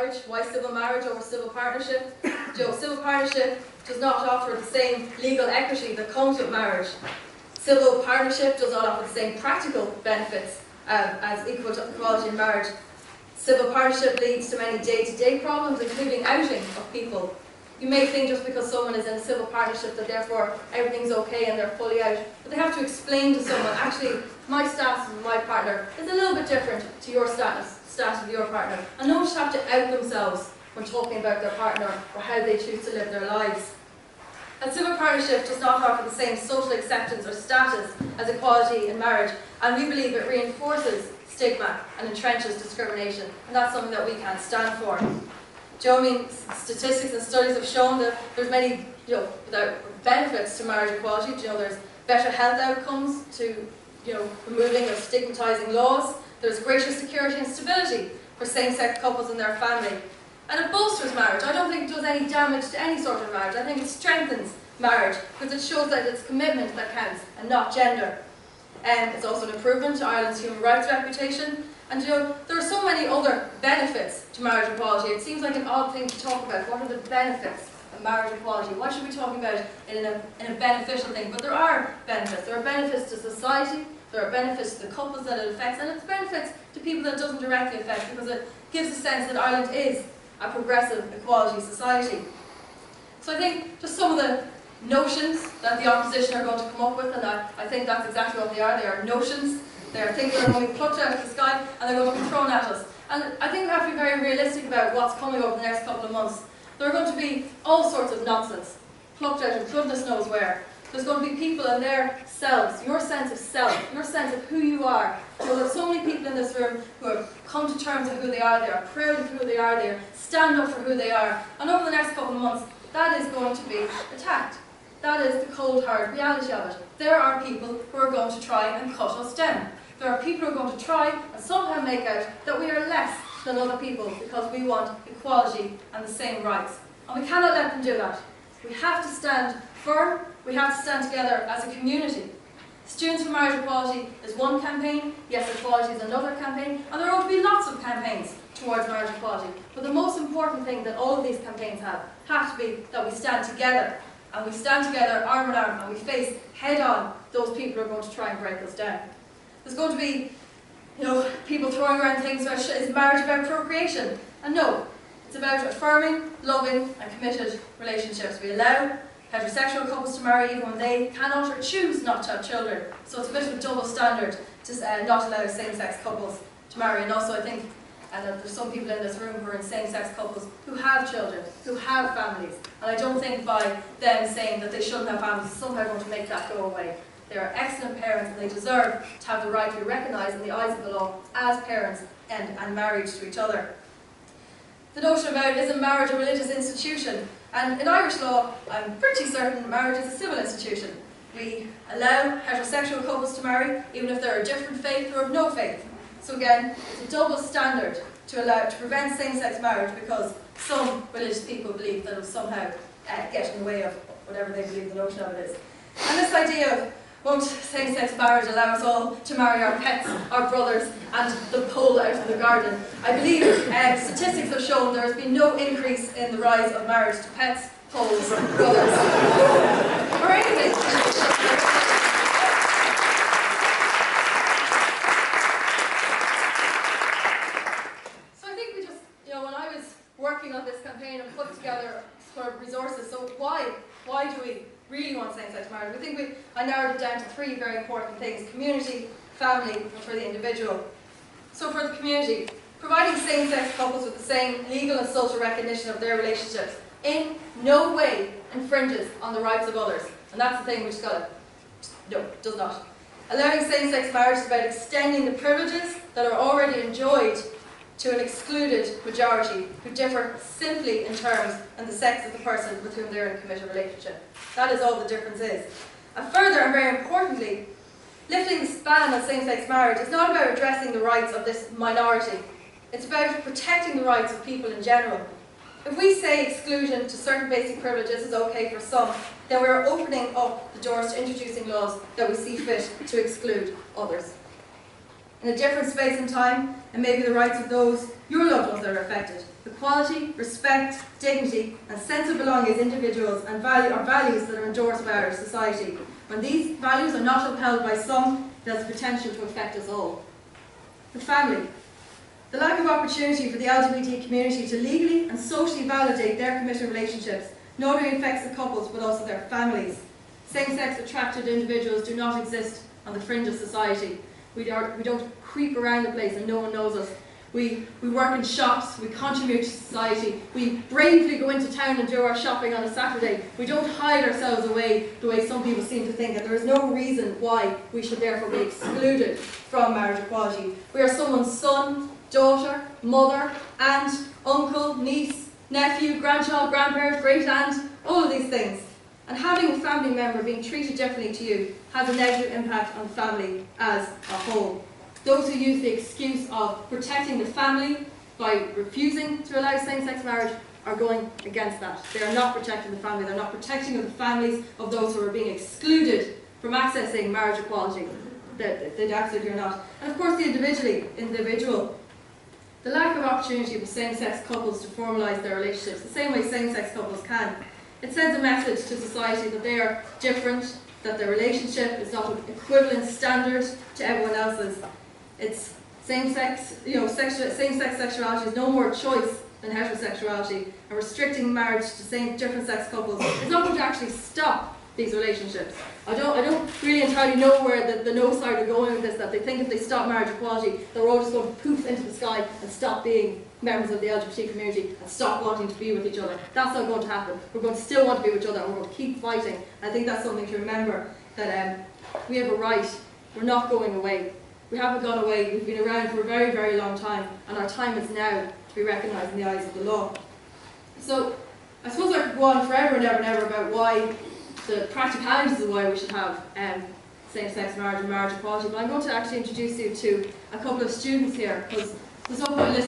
marriage. Why civil marriage over civil partnership? Civil partnership does not offer the same legal equity that comes with marriage. Civil partnership does not offer the same practical benefits as equality in marriage. Civil partnership leads to many day-to-day problems, including outing of people. You may think just because someone is in a civil partnership that therefore everything's okay and they're fully out, but they have to explain to someone, actually, my status with my partner is a little bit different to your status with your partner. And no one should have to out themselves when talking about their partner or how they choose to live their lives. A civil partnership does not offer the same social acceptance or status as equality in marriage, and we believe it reinforces stigma and entrenches discrimination, and that's something that we can't stand for. Statistics and studies have shown that there's many benefits to marriage equality. There's better health outcomes to removing of stigmatizing laws. There's greater security and stability for same-sex couples and their family. And it bolsters marriage. I don't think it does any damage to any sort of marriage. I think it strengthens marriage because it shows that it's commitment that counts and not gender. It's also an improvement to Ireland's human rights reputation. And there are so many other benefits to marriage equality. It seems like an odd thing to talk about. What are the benefits of marriage equality? Why should we be talking about it in a beneficial thing? But there are benefits. There are benefits to society. There are benefits to the couples that it affects. And it's benefits to people that it doesn't directly affect because it gives a sense that Ireland is a progressive equality society. So I think just some of the notions that the opposition are going to come up with, and I think that's exactly what they are. They are notions. They are things that are going to be plucked out of the sky and they're going to be thrown at us. And I think we have to be very realistic about what's coming over the next couple of months. There are going to be all sorts of nonsense plucked out of goodness knows where. There's going to be people and their selves, your sense of self, your sense of who you are. There are so many people in this room who have come to terms with who they are proud of who they are, they stand up for who they are. And over the next couple of months, that is going to be attacked. That is the cold, hard reality of it. There are people who are going to try and cut us down. There are people who are going to try and somehow make out that we are less than other people because we want equality and the same rights. And we cannot let them do that. We have to stand firm. We have to stand together as a community. Students for Marriage Equality is one campaign, Yes Equality is another campaign, and there are going to be lots of campaigns towards marriage equality. But the most important thing that all of these campaigns have to be that we stand together. And we stand together arm in arm and we face head on those people who are going to try and break us down. There's going to be people throwing around things about, is marriage about procreation? And no, it's about affirming, loving and committed relationships. We allow heterosexual couples to marry even when they cannot or choose not to have children. So it's a bit of a double standard to not allow same-sex couples to marry. And also I think there's some people in this room who are in same-sex couples who have children, who have families. And I don't think by them saying that they shouldn't have families is somehow going to make that go away. They are excellent parents and they deserve to have the right to be recognised in the eyes of the law as parents and married to each other. The notion about isn't marriage a religious institution? And in Irish law, I'm pretty certain marriage is a civil institution. We allow heterosexual couples to marry, even if they're a different faith or of no faith. So again, it's a double standard to prevent same-sex marriage because some religious people believe that it will somehow get in the way of whatever they believe the notion of it is. And this idea of won't same-sex marriage allow us all to marry our pets, our brothers, and the pole out of the garden? I believe statistics have shown there has been no increase in the rise of marriage to pets, poles, brothers, or anything. So I think we just, when I was working on this campaign and put together sort of resources, so why do we really want same-sex marriage? I narrowed it down to three very important things: community, family, and for the individual. So for the community, providing same-sex couples with the same legal and social recognition of their relationships in no way infringes on the rights of others. And that's the thing which does not. Allowing same-sex marriage is about extending the privileges that are already enjoyed to an excluded majority who differ simply in terms and the sex of the person with whom they're in a committed relationship. That is all the difference is. And further, and very importantly, lifting the ban on same-sex marriage is not about addressing the rights of this minority. It's about protecting the rights of people in general. If we say exclusion to certain basic privileges is okay for some, then we're opening up the doors to introducing laws that we see fit to exclude others. In a different space and time, and maybe the rights of those your loved ones that are affected. Equality, respect, dignity, and sense of belonging as individuals and are values that are endorsed by our society. When these values are not upheld by some, it has the potential to affect us all. The family. The lack of opportunity for the LGBT community to legally and socially validate their committed relationships not only affects the couples but also their families. Same-sex attracted individuals do not exist on the fringe of society. We don't creep around the place and no one knows us. We work in shops, we contribute to society, we bravely go into town and do our shopping on a Saturday. We don't hide ourselves away the way some people seem to think, and there is no reason why we should therefore be excluded from marriage equality. We are someone's son, daughter, mother, aunt, uncle, niece, nephew, grandchild, grandparent, great-aunt, all of these things. And having a family member being treated differently to you has a negative impact on the family as a whole. Those who use the excuse of protecting the family by refusing to allow same-sex marriage are going against that. They are not protecting the family, they're not protecting the families of those who are being excluded from accessing marriage equality. They absolutely are not. And of course the individual. The lack of opportunity for same-sex couples to formalise their relationships, the same way same-sex couples can. It sends a message to society that they are different, that their relationship is not an equivalent standard to everyone else's. It's same-sex sexuality is no more a choice than heterosexuality, and restricting marriage to different sex couples is not going to actually stop these relationships. I don't really entirely know where the no side are going with this, that they think if they stop marriage equality, they're all just going to poof into the sky and stop being members of the LGBT community and stop wanting to be with each other. That's not going to happen. We're going to still want to be with each other and we're going to keep fighting. I think that's something to remember, that we have a right. We're not going away. We haven't gone away. We've been around for a very, very long time, and our time is now to be recognised in the eyes of the law. So I suppose I could go on forever and ever and ever about why, the practicalities of why we should have same-sex marriage and marriage equality, but I'm going to actually introduce you to a couple of students here, because there's no point listening